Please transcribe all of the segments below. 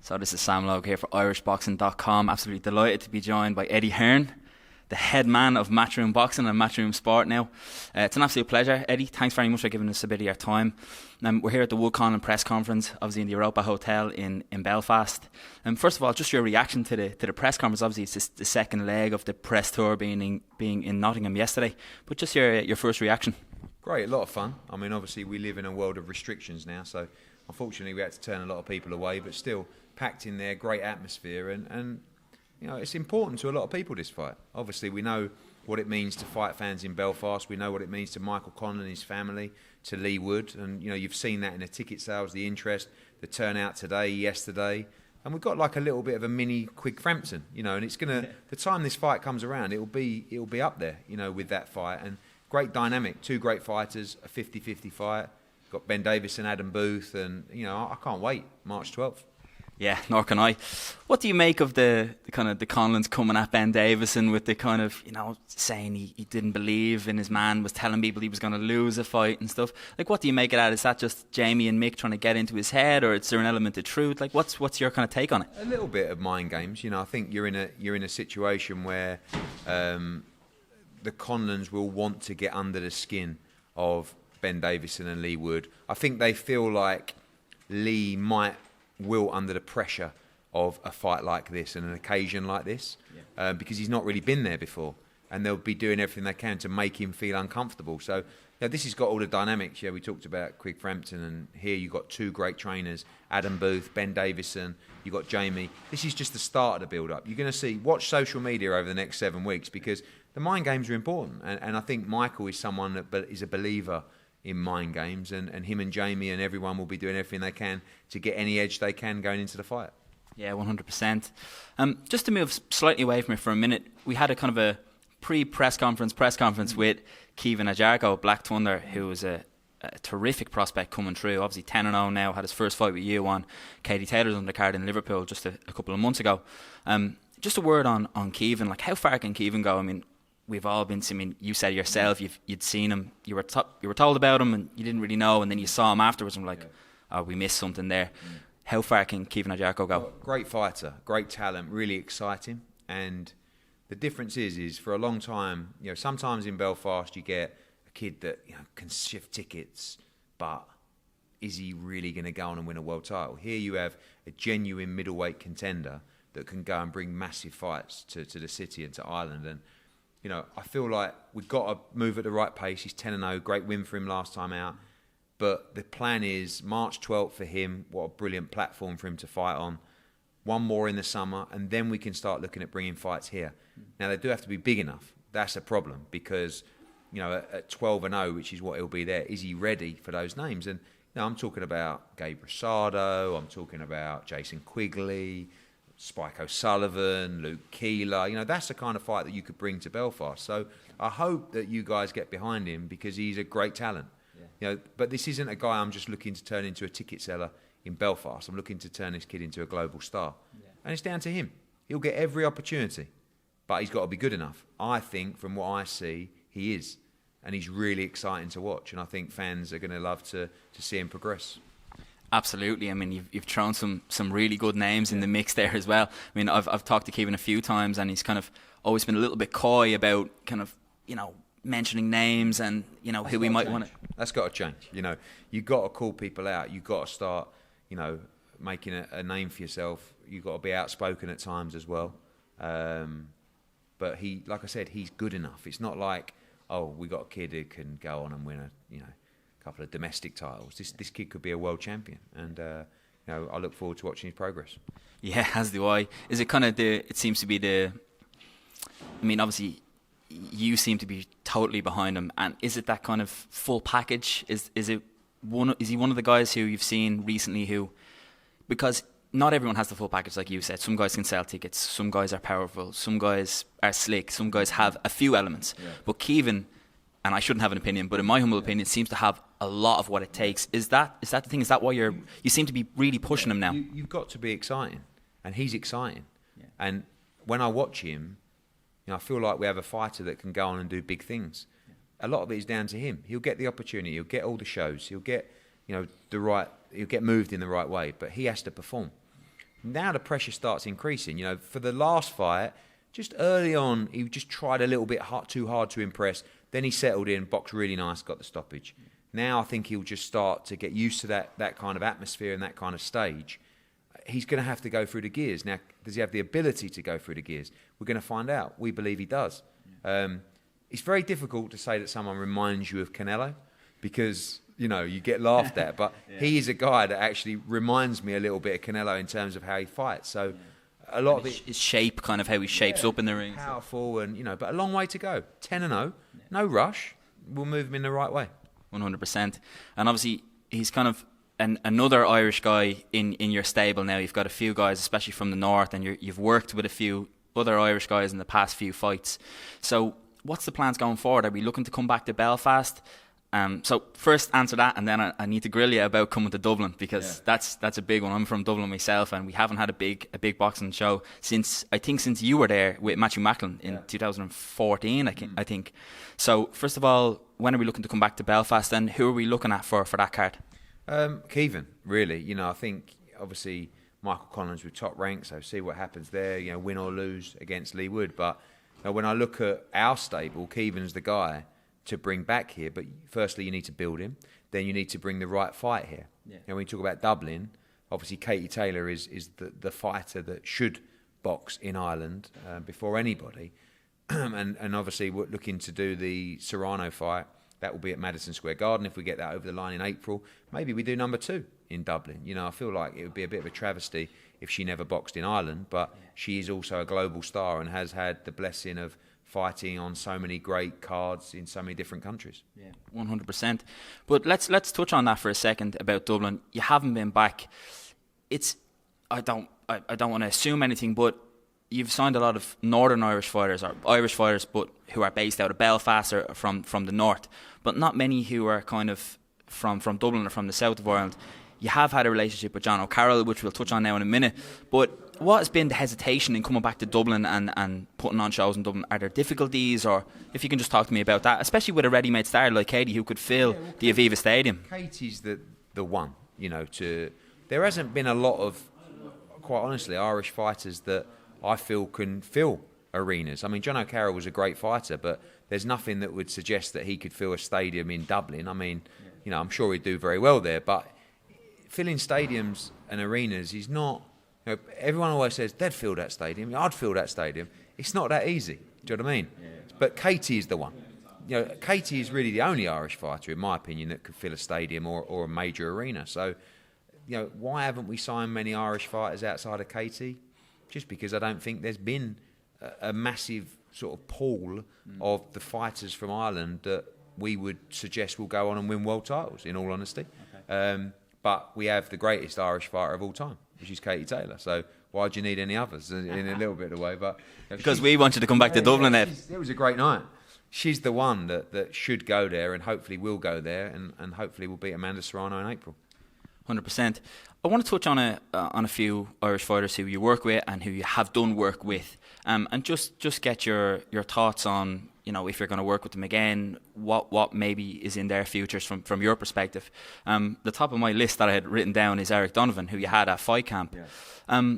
So this is Sam Logue here for irishboxing.com. Absolutely delighted to be joined by Eddie Hearn, the head man of Matchroom Boxing and Matchroom Sport now. It's an absolute pleasure. Eddie, thanks very much for giving us a bit of your time. We're here at the Conlan press conference, obviously in the Europa Hotel in Belfast. First of all, just your reaction to the press conference. Obviously, it's the second leg of the press tour being in Nottingham yesterday. But just your first reaction. Great, a lot of fun. I mean, obviously, we live in a world of restrictions now, so unfortunately, we had to turn a lot of people away, but still packed in there, great atmosphere, and you know, it's important to a lot of people, this fight. Obviously, we know what it means to fight fans in Belfast. We know what it means to Michael Conlan and his family, to Lee Wood, and you know, you've seen that in the ticket sales, the interest, the turnout today, yesterday, and we've got like a little bit of a mini Quigg Frampton, you know, and it's gonna, the time this fight comes around, it'll be up there, you know, with that fight, and great dynamic, two great fighters, a 50-50 fight. Got Ben Davison, Adam Booth, and you know, I can't wait. March 12th. Yeah, nor can I. What do you make of the kind of the Conlans coming at Ben Davison with the kind of, you know, saying he didn't believe in his man, was telling people he was going to lose a fight and stuff? Like, what do you make of that? Is that just Jamie and Mick trying to get into his head, or is there an element of truth? Like, what's your kind of take on it? A little bit of mind games. You know, I think you're in a situation where the Conlans will want to get under the skin of Ben Davison and Lee Wood. I think they feel like Lee will under the pressure of a fight like this and an occasion like this, because he's not really been there before, and they'll be doing everything they can to make him feel uncomfortable. So, you know, this has got all the dynamics. Yeah, we talked about Quigg Frampton, and here you've got two great trainers, Adam Booth, Ben Davison, you've got Jamie. This is just the start of the build-up. You're going to watch social media over the next 7 weeks, because the mind games are important, and I think Michael is someone that is a believer in mind games, and him and Jamie and everyone will be doing everything they can to get any edge they can going into the fight. Yeah, 100%. Just to move slightly away from it for a minute, we had a kind of a pre-press conference with Kevin Ajarko, Black Thunder, who was a terrific prospect coming through. Obviously 10-0 now, had his first fight with you on Katie Taylor's undercard in Liverpool just a couple of months ago. Just a word on Kevin, like how far can Kevin go? I mean, we've all been. I mean, you said yourself you'd seen him. You were told about him, and you didn't really know, and then you saw him afterwards, and were like, "Oh, we missed something there." How far can Kevin Ajarko go? Well, great fighter, great talent, really exciting. And the difference is for a long time, you know, sometimes in Belfast you get a kid that, you know, can shift tickets, but is he really going to go on and win a world title? Here you have a genuine middleweight contender that can go and bring massive fights to the city and to Ireland. And you know, I feel like we've got to move at the right pace. He's 10-0, great win for him last time out. But the plan is March 12th for him. What a brilliant platform for him to fight on. One more in the summer, and then we can start looking at bringing fights here. Now, they do have to be big enough. That's a problem, because, you know, at 12-0, which is what he'll be there, is he ready for those names? And you know, I'm talking about Gabe Rosado, I'm talking about Jason Quigley, Spike O'Sullivan, Luke Keeler. You know, that's the kind of fight that you could bring to Belfast. So I hope that you guys get behind him, because he's a great talent. Yeah. You know, but this isn't a guy I'm just looking to turn into a ticket seller in Belfast. I'm looking to turn this kid into a global star. Yeah. And it's down to him. He'll get every opportunity, but he's got to be good enough. I think, from what I see, he is. And he's really exciting to watch. And I think fans are going to love to see him progress. Absolutely. I mean, you've thrown some really good names in the mix there as well. I mean, I've talked to Kevin a few times, and he's kind of always been a little bit coy about kind of, you know, mentioning names and, you know, who we might want to. That's got to change. You know, you've got to call people out. You've got to start, you know, making a name for yourself. You've got to be outspoken at times as well. But he, like I said, he's good enough. It's not like, oh, we got a kid who can go on and win a couple of domestic titles. This kid could be a world champion, and you know, I look forward to watching his progress. Yeah, as do I. Is it kind of it seems to be I mean, obviously, you seem to be totally behind him, and is it that kind of full package? Is he one of the guys who you've seen recently who, because not everyone has the full package, like you said. Some guys can sell tickets, some guys are powerful, some guys are slick, some guys have a few elements. Yeah. But Kevin, and I shouldn't have an opinion, but in my humble opinion, seems to have a lot of what it takes. Is that the thing? Is that why you seem to be really pushing him now? You've got to be exciting, and he's exciting. Yeah. And when I watch him, you know, I feel like we have a fighter that can go on and do big things. Yeah. A lot of it is down to him. He'll get the opportunity. He'll get all the shows. He'll get, you know, he'll get moved in the right way. But he has to perform. Now the pressure starts increasing. You know, for the last fight, just early on, he just tried a little bit too hard to impress. Then he settled in, boxed really nice, got the stoppage. Now I think he'll just start to get used to that kind of atmosphere and that kind of stage. He's going to have to go through the gears. Now, does he have the ability to go through the gears? We're going to find out. We believe he does. It's very difficult to say that someone reminds you of Canelo because, you know, you get laughed at. But he is a guy that actually reminds me a little bit of Canelo in terms of how he fights. So a lot of it... His shape, kind of how he shapes up in the ring. Powerful and, you know, but a long way to go. 10-0, no rush. We'll move him in the right way. 100%. And obviously, he's kind of another Irish guy in your stable now. You've got a few guys, especially from the north, and you've worked with a few other Irish guys in the past few fights. So what's the plans going forward? Are we looking to come back to Belfast? So first answer that, and then I need to grill you about coming to Dublin, because that's a big one. I'm from Dublin myself, and we haven't had a big boxing show since you were there with Matthew Macklin in 2014, I think. So first of all, when are we looking to come back to Belfast, and who are we looking at for that card? CAOIMHIN, really. You know, I think obviously Michael Conlan's with Top Rank, so see what happens there. You know, win or lose against Lee Wood. But you know, when I look at our stable, CAOIMHIN's the guy to bring back here. But firstly, you need to build him. Then you need to bring the right fight here. Yeah. And when you talk about Dublin, obviously Katie Taylor is the fighter that should box in Ireland before anybody. and obviously we're looking to do the Serrano fight. That will be at Madison Square Garden. If we get that over the line in April, maybe we do number 2 in Dublin. You know, I feel like it would be a bit of a travesty if she never boxed in Ireland, but she is also a global star and has had the blessing of fighting on so many great cards in so many different countries. Yeah, 100%. But let's touch on that for a second about Dublin. You haven't been back. I don't want to assume anything, but you've signed a lot of Northern Irish fighters, or Irish fighters, but who are based out of Belfast or from the north, but not many who are kind of from Dublin or from the south of Ireland. You have had a relationship with JONO, CARROLL, which we'll touch on now in a minute. But what has been the hesitation in coming back to Dublin and putting on shows in Dublin? Are there difficulties, or if you can just talk to me about that, especially with a ready-made star like Katie who could fill the Aviva Stadium? Katie's the one, you know. There hasn't been a lot of, quite honestly, Irish fighters that I feel can fill arenas. I mean, JONO CARROLL was a great fighter, but there's nothing that would suggest that he could fill a stadium in Dublin. I mean, you know, I'm sure he'd do very well there, but filling stadiums and arenas is not, you know, everyone always says they'd fill that stadium, I'd fill that stadium. It's not that easy. Do you know what I mean? Yeah. But Katie is the one. You know, Katie is really the only Irish fighter, in my opinion, that could fill a stadium or a major arena. So, you know, why haven't we signed many Irish fighters outside of Katie? Just because I don't think there's been a massive sort of pool of the fighters from Ireland that we would suggest will go on and win world titles, in all honesty. Okay. But we have the greatest Irish fighter of all time, which is Katie Taylor. So why do you need any others in a little bit of a way? But you know, because we wanted to come back to Dublin. It was a great night. She's the one that should go there and hopefully will go there and hopefully will beat Amanda Serrano in April. 100%. I want to touch on a few Irish fighters who you work with and who you have done work with, and just get your thoughts on, you know, if you're going to work with them again, what maybe is in their futures from your perspective. The top of my list that I had written down is Eric Donovan, who you had at Fight Camp. Yeah.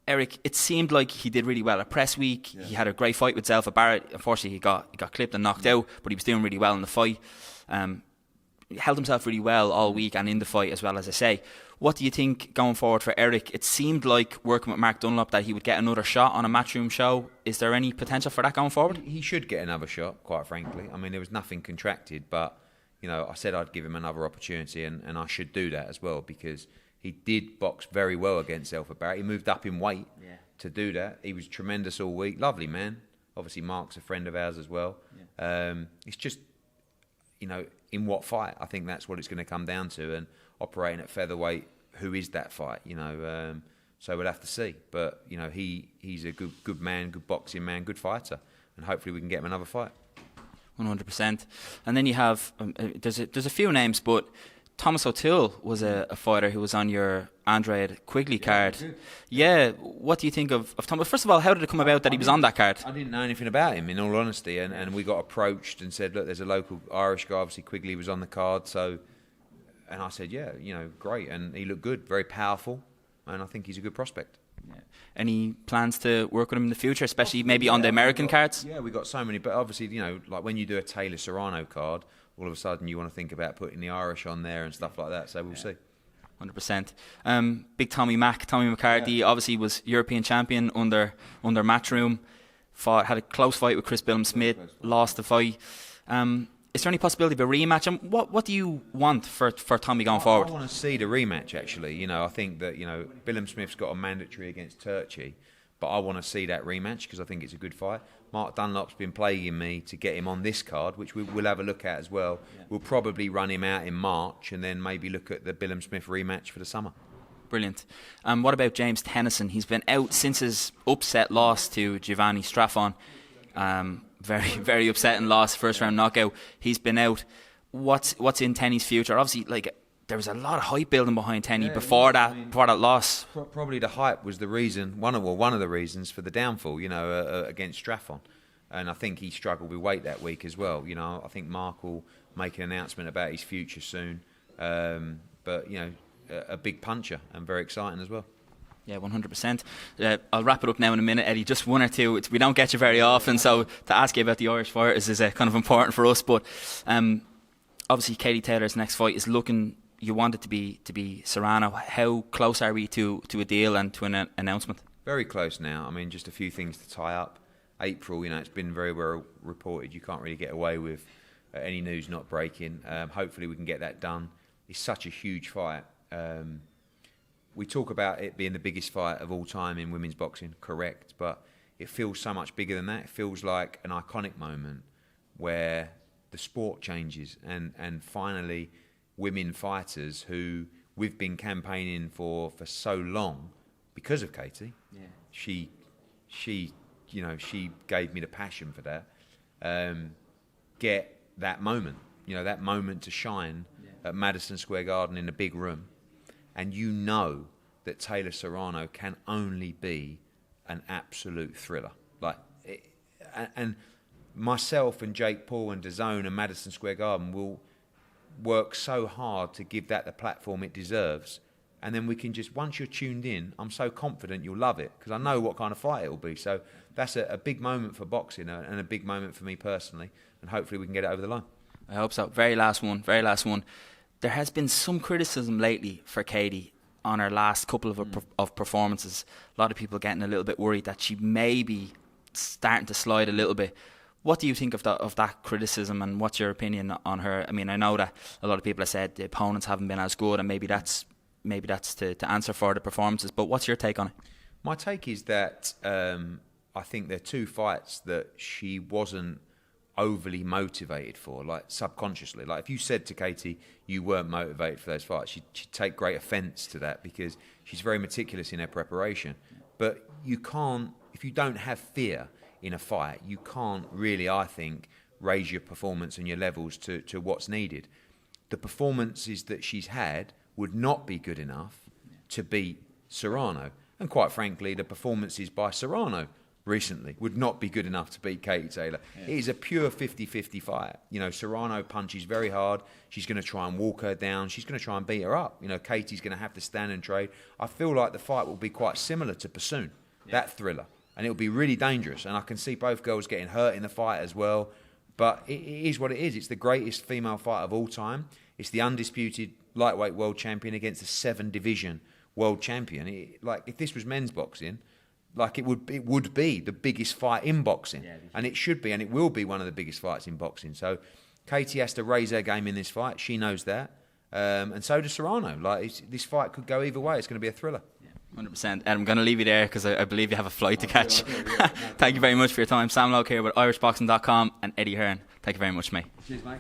Eric, it seemed like he did really well at press week. Yeah. He had a great fight with Zelfa Barrett. Unfortunately, he got clipped and knocked out, but he was doing really well in the fight. He held himself really well all week and in the fight as well, as I say. What do you think going forward for Eric? It seemed like working with Mark Dunlop that he would get another shot on a Matchroom show. Is there any potential for that going forward? He should get another shot, quite frankly. I mean, there was nothing contracted, but you know, I said I'd give him another opportunity, and I should do that as well, because he did box very well against Zelfa Barrett. He moved up in weight to do that. He was tremendous all week. Lovely man. Obviously, Mark's a friend of ours as well. Yeah. It's just, you know, in what fight? I think that's what it's going to come down to. And operating at featherweight, who is that fight? You know, so we'll have to see. But you know, he's a good man, good boxing man, good fighter, and hopefully we can get him another fight. 100%. And then you have there's a few names, but Thomas OToole was a fighter who was on your Andrea Quigley card. Yeah, what do you think of Thomas? First of all, how did it come about that he was on that card? I didn't know anything about him, in all honesty, and we got approached and said, look, there's a local Irish guy, obviously Quigley was on the card, so, and I said, yeah, you know, great, and he looked good, very powerful, and I think he's a good prospect. Any plans to work with him in the future, especially maybe on the American cards? Yeah, we got so many, but obviously, like when you do a Taylor Serrano card, all of a sudden you want to think about putting the Irish on there and stuff like that. So we'll see. 100%. Big Tommy McCarthy, obviously was European champion under MATCHROOM. Had a close fight with Chris Billum-Smith, lost the fight. Is there any possibility of a rematch? And what do you want for Tommy going forward? I want to see the rematch, actually. I think that, Billum-Smith's got a mandatory against Turchi, but I want to see that rematch because I think it's a good fight. Mark Dunlop's been plaguing me to get him on this card, which we'll have a look at as well. Yeah. We'll probably run him out in March and then maybe look at the Billum-Smith rematch for the summer. Brilliant. What about James Tennyson? He's been out since his upset loss to Giovanni Straffon. Very, very upsetting loss, first round knockout. He's been out. What's in Tenny's future? Obviously, there was a lot of hype building behind Tenny before that loss. Probably the hype was the reason, one of the reasons for the downfall, against Straffon. And I think he struggled with weight that week as well. I think Mark will make an announcement about his future soon. But a big puncher and very exciting as well. Yeah, 100%. I'll wrap it up now in a minute, Eddie. Just one or two. We don't get you very often, so to ask you about the Irish fighters is kind of important for us. But obviously, Katie Taylor's next fight is looking. You want it to be Serrano. How close are we to a deal and to an announcement? Very close now. I mean, just a few things to tie up. April, it's been very well reported. You can't really get away with any news not breaking. Hopefully, we can get that done. It's such a huge fight. We talk about it being the biggest fight of all time in women's boxing, correct, but it feels so much bigger than that. It feels like an iconic moment where the sport changes and finally women fighters who we've been campaigning for so long because of Katie. Yeah. She gave me the passion for that. Get that moment, that moment to shine at Madison Square Garden in a big room. And that Taylor Serrano can only be an absolute thriller. And myself and Jake Paul and DAZN and Madison Square Garden will work so hard to give that the platform it deserves. And then we can just, once you're tuned in, I'm so confident you'll love it because I know what kind of fight it will be. So that's a big moment for boxing and a big moment for me personally. And hopefully we can get it over the line. I hope so. Very last one. There has been some criticism lately for Katie on her last couple of performances. A lot of people getting a little bit worried that she may be starting to slide a little bit. What do you think of that criticism, and what's your opinion on her? I mean, I know that a lot of people have said the opponents haven't been as good, and maybe that's to answer for the performances. But what's your take on it? My take is that I think there are two fights that she wasn't overly motivated for, subconsciously. If you said to Katie you weren't motivated for those fights, she'd take great offence to that because she's very meticulous in her preparation. But you can't, if you don't have fear in a fight, you can't really, I think, raise your performance and your levels to what's needed. The performances that she's had would not be good enough to beat Serrano. And quite frankly, the performances by Serrano recently would not be good enough to beat Katie Taylor. Yeah. It is a pure 50-50 fight. Serrano punches very hard. She's going to try and walk her down. She's going to try and beat her up. Katie's going to have to stand and trade. I feel like the fight will be quite similar to Pursuit, that thriller. And it'll be really dangerous. And I can see both girls getting hurt in the fight as well. But it is what it is. It's the greatest female fight of all time. It's the undisputed lightweight world champion against the 7-division world champion. If this was men's boxing, it would be the biggest fight in boxing, and it should be, and it will be one of the biggest fights in boxing. So Katie has to raise her game in this fight. She knows that, and so does Serrano. This fight could go either way. It's going to be a thriller. 100%. And I'm going to leave you there because I believe you have a flight to catch. Thank you very much for your time. Sam Loke here with irishboxing.com and Eddie Hearn. Thank you very much, mate. Cheers, mate.